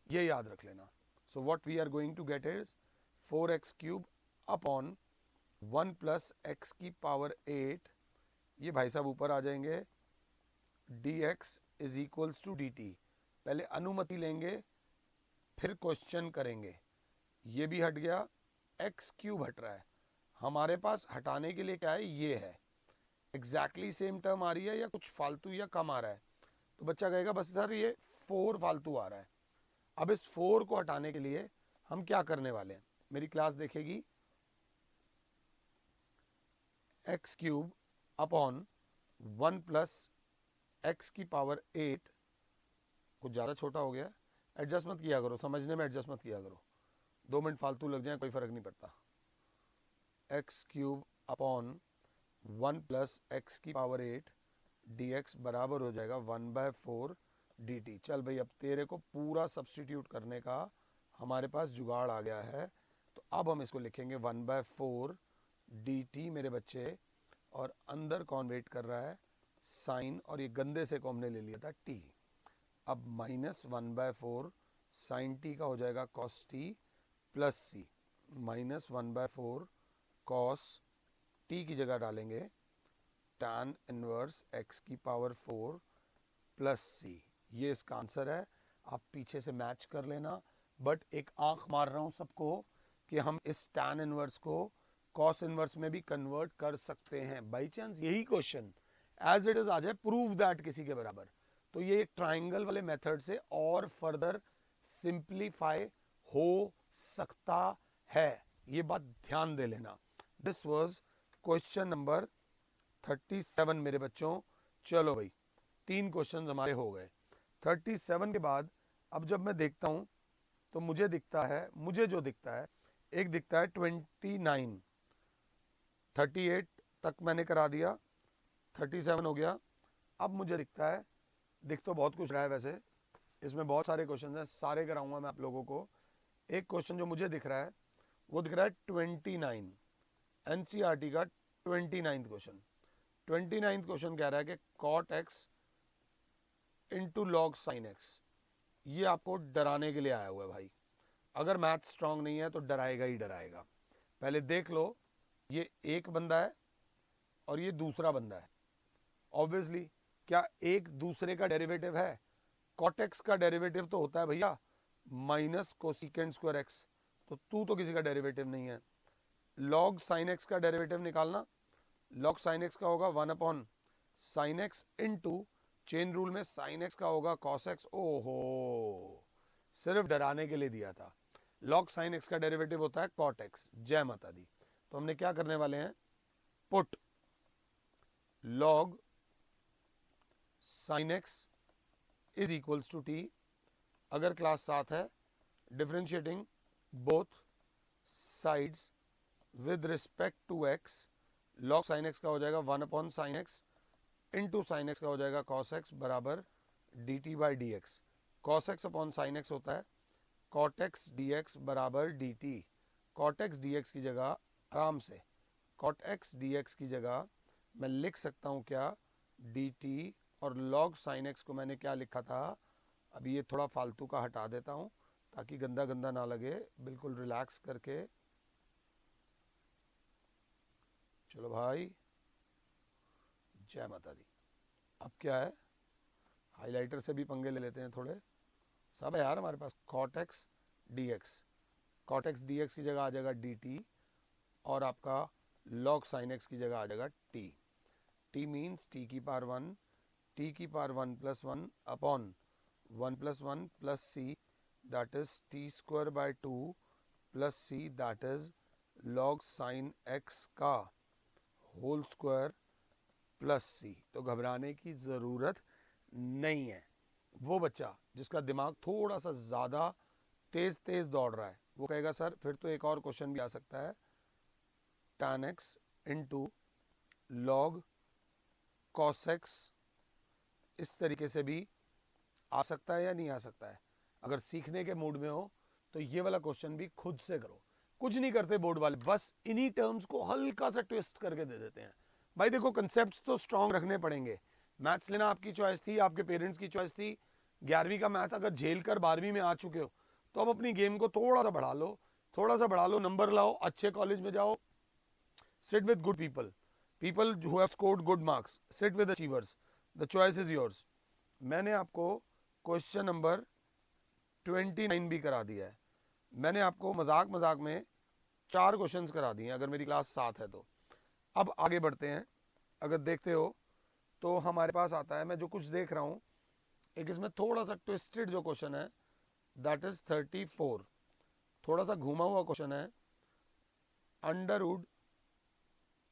Speaker 1: ये याद रख लेना। So what we are going to get is 4x cube upon 1 plus x की पावर 8, ये भाई साहब ऊपर आ जाएंगे, dx is equals to dt। पहले अनुमति लेंगे फिर क्वेश्चन करेंगे। ये भी हट गया, एक्स क्यूब हट रहा है। हमारे पास हटाने के लिए क्या है, ये है। एग्जैक्टली सेम टर्म आ रही है या कुछ फालतू या कम आ रहा है, तो बच्चा कहेगा बस सर ये 4 फालतू आ रहा है। अब इस 4 को हटाने के लिए हम क्या करने वाले हैं, मेरी क्लास देखेगी x cube upon 1 plus x की पावर 8, कुछ ज़्यादा छोटा हो गया, एडजस्ट मत किया करो, समझने में एडजस्ट मत किया करो, 2 मिनट फालतू लग जाए कोई फ़र्क नहीं पड़ता। X cube upon 1 plus x की पावर 8 dx बराबर हो जाएगा 1/4 dt। चल भाई, अब तेरे को पूरा सब्स्टिट्यूट करने का हमारे पास जुगाड़ आ गया है। तो अब हम इसको लिखेंगे 1/4 dt मेरे बच्चे, और अंदर कौन वेट कर रहा है, साइन, और ये गंदे से को हमने ले लिया था t। अब माइनस 1/4 साइन टी का हो जाएगा cos t plus c, minus 1/4 cos t की जगह डालेंगे tan इनवर्स x की पावर 4 प्लस सी। ये इसका आंसर है। आप पीछे से मैच कर लेना, बट एक आंख मार रहा हूँ सबको कि हम इस tan इनवर्स को cos इनवर्स में भी कन्वर्ट कर सकते हैं। बाई चांस यही क्वेश्चन एज इट इज आ जाए, प्रूव दैट किसी के बराबर, तो ये ट्राइंगल वाले मेथड से और फर्दर सिंप्लीफाई हो सकता है। ये बात ध्यान दे लेना। दिस वाज क्वेश्चन नंबर 37 मेरे बच्चों। चलो भाई, 3 क्वेश्चन हमारे हो गए। 37 के बाद अब जब मैं देखता हूं तो मुझे जो दिखता है, एक दिखता है 29, 38 तक मैंने करा दिया, 37 हो गया। अब मुझे दिखता है, दिख तो बहुत कुछ रहा है वैसे, इसमें बहुत सारे क्वेश्चन हैं, सारे कराऊंगा मैं आप लोगों को। एक क्वेश्चन जो मुझे दिख रहा है वो दिख रहा है 29, एनसीईआरटी का 29 क्वेश्चन। 29 क्वेश्चन कह रहा है कि cot x into log sine x. ये आपको डराने के लिए आया हुआ है भाई। अगर मैथ स्ट्रांग नहीं है तो डराएगा ही डराएगा। पहले देख लो, ये एक बंदा है और ये दूसरा बंदा है। ऑब्वियसली क्या एक दूसरे का डेरिवेटिव है? कॉट एक्स का डेरिवेटिव तो होता है भैया माइनस कोसिकेंट स्क्वायर एक्स, तो तू तो किसी का डेरिवेटिव नहीं है। लॉग साइन एक्स का डेरिवेटिव निकालना, लॉग साइन एक्स का होगा 1 upon sine x into chain rule में साइन एक्स का होगा कॉस एक्स। ओहो, सिर्फ डराने के लिए दिया था। लॉग साइन एक्स का डेरिवेटिव होता है कॉट एक्स। जय माता दी। तो हमने क्या करने वाले हैं, put log sine x is equals to t. अगर क्लास 7 है differentiating both sides with respect to x, log sine x का हो जाएगा 1 sine x into sine x का हो जाएगा कॉस एक्स बराबर d t by d x. Cos x upon sine x होता है कॉट एक्स डी एक्स बराबर d t. Cot x d x की जगह आराम से कॉट एक्स डी एक्स की जगह मैं लिख सकता हूँ क्या, डी टी, और लॉग साइन एक्स को मैंने क्या लिखा था, अभी ये थोड़ा फालतू का हटा देता हूँ ताकि गंदा गंदा ना लगे, बिल्कुल रिलैक्स करके। चलो भाई, जय माता दी। अब क्या है, हाइलाइटर से भी पंगे ले लेते हैं थोड़े, सब है यार हमारे पास। Cot x d x, cot x d x की जगह आ जाएगा डी टी, और आपका लॉग साइन एक्स की जगह आ जाएगा टी। टी मीन्स टी की पावर 1, टी की power 1 plus 1 upon 1 plus 1 plus c, that is t square by 2 plus c, that is log sine x का होल स्क्वायर प्लस सी। तो घबराने की ज़रूरत नहीं है। वो बच्चा जिसका दिमाग थोड़ा सा ज़्यादा तेज़ तेज़ दौड़ रहा है वो कहेगा सर फिर तो एक और क्वेश्चन भी आ सकता है, tan x into log cos x, इस तरीके से भी आ सकता है या नहीं आ सकता है। अगर सीखने के मूड में हो तो ये वाला क्वेश्चन भी खुद से करो, कुछ नहीं करते बोर्ड वाले, बस इन्हीं टर्म्स को हल्का सा ट्विस्ट करके दे देते हैं। भाई देखो, कंसेप्ट्स तो स्ट्रांग रखने पड़ेंगे। मैथ्स लेना आपकी चॉइस थी, आपके पेरेंट्स की चॉइस थी। 11वीं का मैथ अगर झेल कर 12वीं में आ चुके हो तो अब अपनी गेम को थोड़ा सा बढ़ा लो, थोड़ा सा बढ़ा लो, नंबर लाओ, अच्छे कॉलेज में जाओ, sit with good people, people who have scored good marks, sit with achievers, the choice is yours. मैंने आपको क्वेश्चन नंबर 29 भी करा दिया है। मैंने आपको मजाक मजाक में 4 क्वेश्चंस करा दिए हैं अगर मेरी क्लास 7 है तो। अब आगे बढ़ते हैं। अगर देखते हो तो हमारे पास आता है, मैं जो कुछ देख रहा हूँ, एक इसमें थोड़ा सा ट्विस्टेड जो क्वेश्चन है, दैट इज 34, थोड़ा सा घुमा हुआ क्वेश्चन है। Under root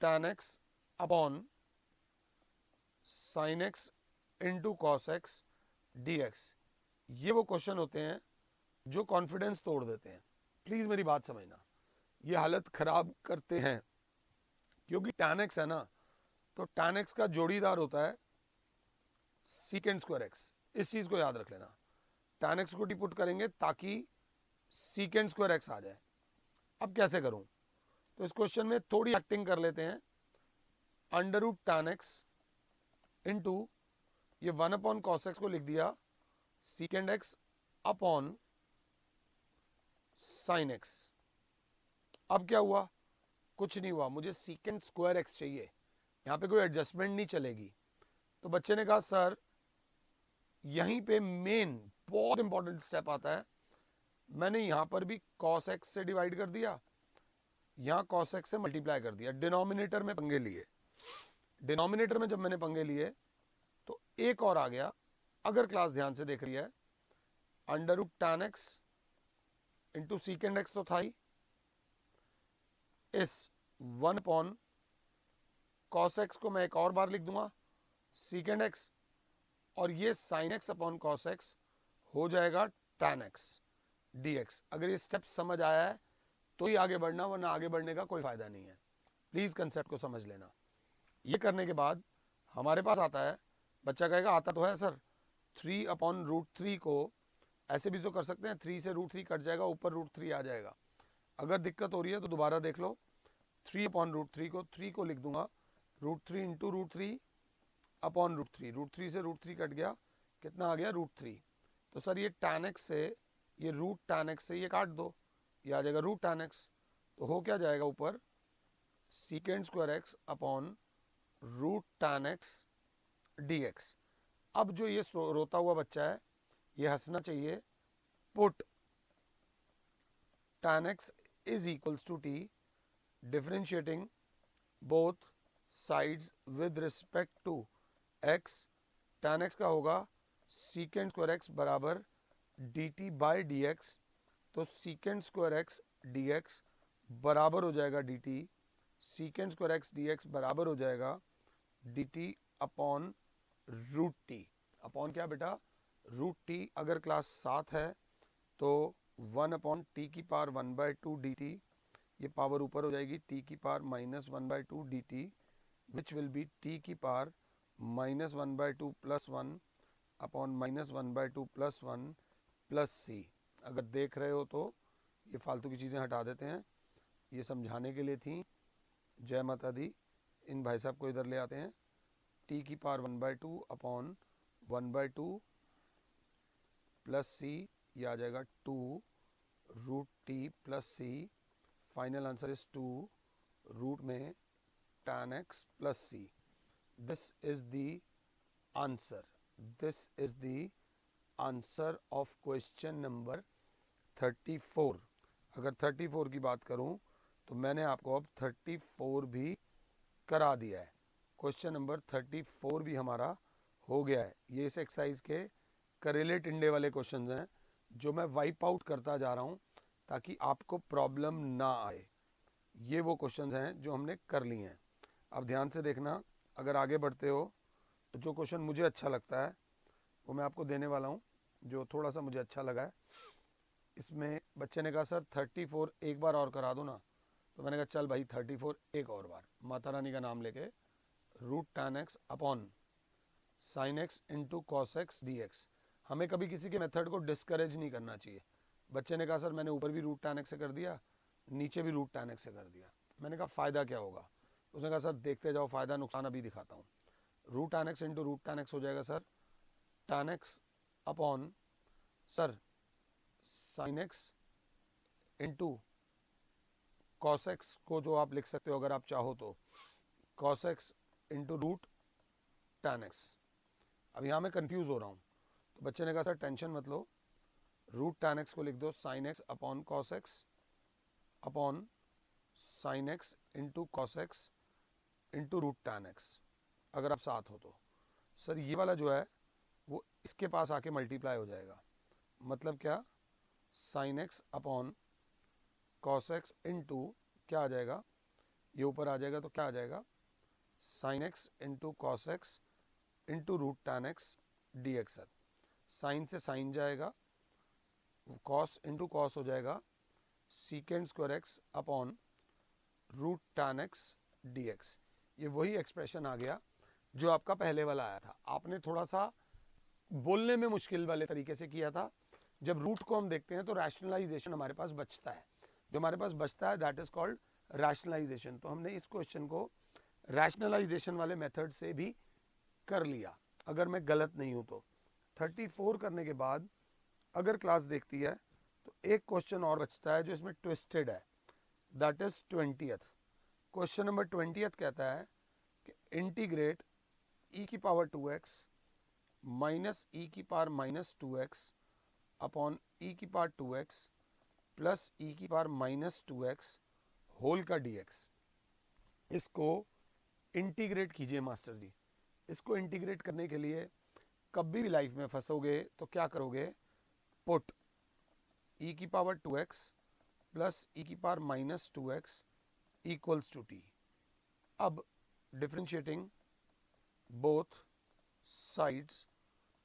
Speaker 1: tan x upon sine x into cos x d x. ये वो क्वेश्चन होते हैं जो कॉन्फिडेंस तोड़ देते हैं। प्लीज़ मेरी बात समझना, ये हालत ख़राब करते हैं, क्योंकि tan x है ना, तो tan x का जोड़ीदार होता है सीकेंड स्क्वायर एक्स। इस चीज़ को याद रख लेना। tan x को पुट करेंगे ताकि सीकेंड स्क्वायर एक्स आ जाए। अब कैसे करूं, तो इस क्वेश्चन में थोड़ी एक्टिंग कर लेते हैं। Under root tan x into ये 1 अपॉन कॉस एक्स को लिख दिया secant x upon sine x. अब क्या हुआ, कुछ नहीं हुआ, मुझे सीकेंड स्क्वायर एक्स चाहिए, यहाँ पे कोई एडजस्टमेंट नहीं चलेगी। तो बच्चे ने कहा सर यहीं पे मेन बहुत इंपॉर्टेंट स्टेप आता है, मैंने यहाँ पर भी कॉस एक्स से डिवाइड कर दिया, यहाँ कॉस एक्स से मल्टीप्लाई कर दिया, डिनोमिनेटर में पंगे लिए। डिनोमिनेटर में जब मैंने पंगे लिए तो एक और आ गया, अगर क्लास ध्यान से देख रही है, under root tan x into secant x तो था ही, इस 1 अपॉन कॉस एक्स को मैं एक और बार लिख दूंगा सीकेंड एक्स, और ये sign x upon cos x हो जाएगा tan x dx। अगर ये स्टेप समझ आया है तो ही आगे बढ़ना, वरना आगे बढ़ने का कोई फायदा नहीं है। प्लीज कंसेप्ट को समझ लेना। ये करने के बाद हमारे पास आता है, बच्चा कहेगा आता तो है सर, 3 अपॉन रूट 3 को ऐसे भी तो कर सकते हैं, 3 से रूट 3 कट जाएगा, ऊपर रूट 3 आ जाएगा। अगर दिक्कत हो रही है तो दोबारा देख लो, 3 अपॉन रूट 3 को 3 को लिख दूंगा root 3 into root 3 upon root 3, root 3 से रूट 3 कट गया, कितना आ गया रूट 3। तो सर ये tan x से, ये रूट tan x से ये काट दो, ये आ जाएगा रूट tan x। तो हो क्या जाएगा ऊपर, secant square x upon root tan x dx। अब जो ये रोता हुआ बच्चा है ये हंसना चाहिए। Put tan x is equals to t, differentiating both sides with respect to x, tan x का होगा सीकेंड स्क्वायर एक्स बराबर dt बाई डी एक्स। तो secant square x d x बराबर हो जाएगा dt, secant square x d x बराबर हो जाएगा dt upon root t. Upon क्या बेटा, रूट टी। अगर क्लास 7 है तो 1/t⁴ dt, ये पावर ऊपर हो जाएगी t⁻ -1/2 dt, which will B t⁻ -1/2 + 1 upon -1/2 + 1 plus c। अगर देख रहे हो तो ये फालतू की चीज़ें हटा देते हैं, ये समझाने के लिए थी। जय माता दी। इन भाई साहब को इधर ले आते हैं। t⁻ 1/2 अपॉन 1/2 प्लस c, ये आ जाएगा 2√t plus c। Final answer is 2 root में tan x plus c। This is the answer, this is the answer of question number 34। अगर 34 की बात करूं तो मैंने आपको अब 34 भी करा दिया है। क्वेश्चन नंबर 34 भी हमारा हो गया है। ये इस एक्सरसाइज के करेले टिंडे वाले क्वेश्चंस हैं जो मैं वाइप आउट करता जा रहा हूं ताकि आपको प्रॉब्लम ना आए। ये वो क्वेश्चंस हैं जो हमने कर लिए हैं। अब ध्यान से देखना, अगर आगे बढ़ते हो तो जो क्वेश्चन मुझे अच्छा लगता है वो मैं आपको देने वाला हूं, जो थोड़ा सा मुझे अच्छा लगा है। इसमें बच्चे ने कहा सर 34 एक बार और करा दो ना, तो मैंने कहा चल भाई 34 एक और बार, माता रानी का नाम लेके, √tan x upon sin x into cos x d x. हमें कभी किसी के मेथड को डिस्करेज नहीं करना चाहिए। बच्चे ने कहा सर मैंने ऊपर भी √tan x से कर दिया, नीचे भी √tan x से कर दिया। मैंने कहा फ़ायदा क्या होगा? उसने कहा सर देखते जाओ, फ़ायदा नुकसान अभी दिखाता हूँ। √tan x into √tan x हो जाएगा sir tan x upon sir sin x into cos x को जो आप लिख सकते हो अगर आप चाहो तो cos x into √tan x। अब यहाँ मैं कंफ्यूज हो रहा हूँ, तो बच्चे ने कहा सर टेंशन मत लो, √tan x को लिख दो sin x upon cos x upon sin x into cos x into √tan x। अगर आप साथ हो तो सर ये वाला जो है वो इसके पास आके मल्टीप्लाई हो जाएगा। मतलब क्या? sin x upon cos x into क्या आ जाएगा, ये ऊपर आ जाएगा तो क्या आ जाएगा, sin x into cos x into √tan x dx। Sir sine से साइन जाएगा, कॉस इंटू कॉस हो जाएगा secant square x upon √tan x dx। ये वही एक्सप्रेशन आ गया जो आपका पहले वाला आया था। आपने थोड़ा सा बोलने में मुश्किल वाले तरीके से किया था। जब रूट को हम देखते हैं तो रैशनलाइजेशन हमारे पास बचता है, जो हमारे पास बचता है दैट इज कॉल्ड रैशनलाइजेशन। तो हमने इस क्वेश्चन को रैशनलाइजेशन वाले मेथड से भी कर लिया, अगर मैं गलत नहीं हूं तो। 34 करने के बाद अगर क्लास देखती है तो एक क्वेश्चन और बचता है जो इसमें ट्विस्टेड है, that is 20th question. Number 20th कहता है कि integrate e⁻2x minus e⁻−2x upon e⁻2x plus e⁻−2x whole का dx। इसको इंटीग्रेट कीजिए मास्टर जी। इसको इंटीग्रेट करने के लिए कभी भी लाइफ में फंसोगे तो क्या करोगे, put e⁻2x plus e⁻−2x equals to t। अब differentiating both sides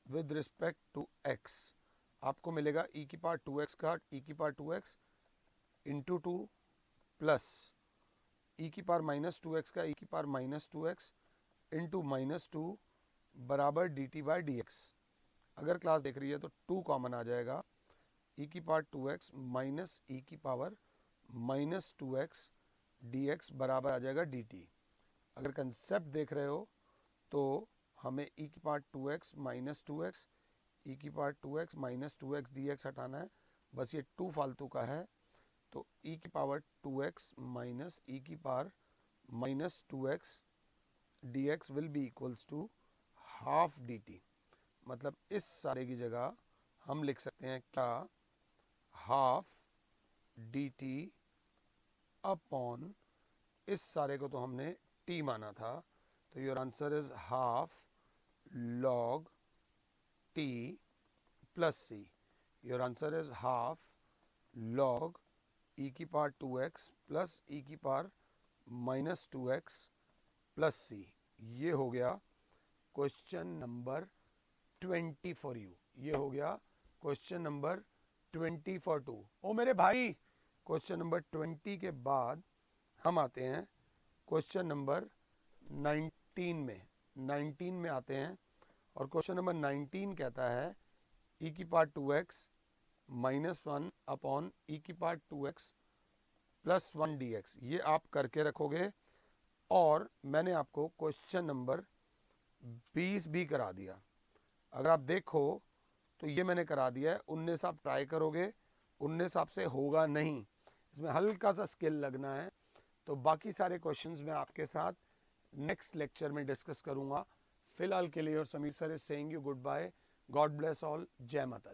Speaker 1: with respect to x, आपको मिलेगा e⁻2x का e⁻2x इंटू 2 प्लस e⁻−2x का e⁻−2x इंटू -2 बराबर dt/dx। अगर क्लास देख रही है तो 2 कॉमन आ जाएगा, e⁻2x माइनस e⁻−2x dx बराबर आ जाएगा dt। अगर कंसेप्ट देख रहे हो तो हमें e⁻2x minus 2x e⁻2x minus 2x dx हटाना है, बस ये 2 फालतू का है। तो e⁻2x minus e⁻−2x dx will be equals to half dt। मतलब इस सारे की जगह हम लिख सकते हैं क्या, हाफ dt अपॉन, इस सारे को तो हमने t माना था, तो your answer is half log t plus c। Your answer is half log e⁻2x plus e⁻−2x plus c। ये हो गया क्वेश्चन नंबर 20 फॉर यू। ये हो गया क्वेश्चन नंबर 20 फॉर 2। ओ मेरे भाई, क्वेश्चन नंबर 20 के बाद हम आते हैं क्वेश्चन नंबर 19 में। 19 में आते हैं और क्वेश्चन नंबर 19 कहता है e की पावर 2x माइनस 1 अपॉन ई की पावर 2x प्लस 1 dx। ये आप करके रखोगे और मैंने आपको क्वेश्चन नंबर 20 भी करा दिया। अगर आप देखो तो ये मैंने करा दिया है। 19 आप ट्राई करोगे, 19 आपसे होगा नहीं, इसमें हल्का सा स्किल लगना है। तो बाकी सारे क्वेश्चंस मैं आपके साथ नेक्स्ट लेक्चर में डिस्कस करूंगा। फिलहाल के लिए और Sameer sir is saying you good bye, god bless all, जय माता दी।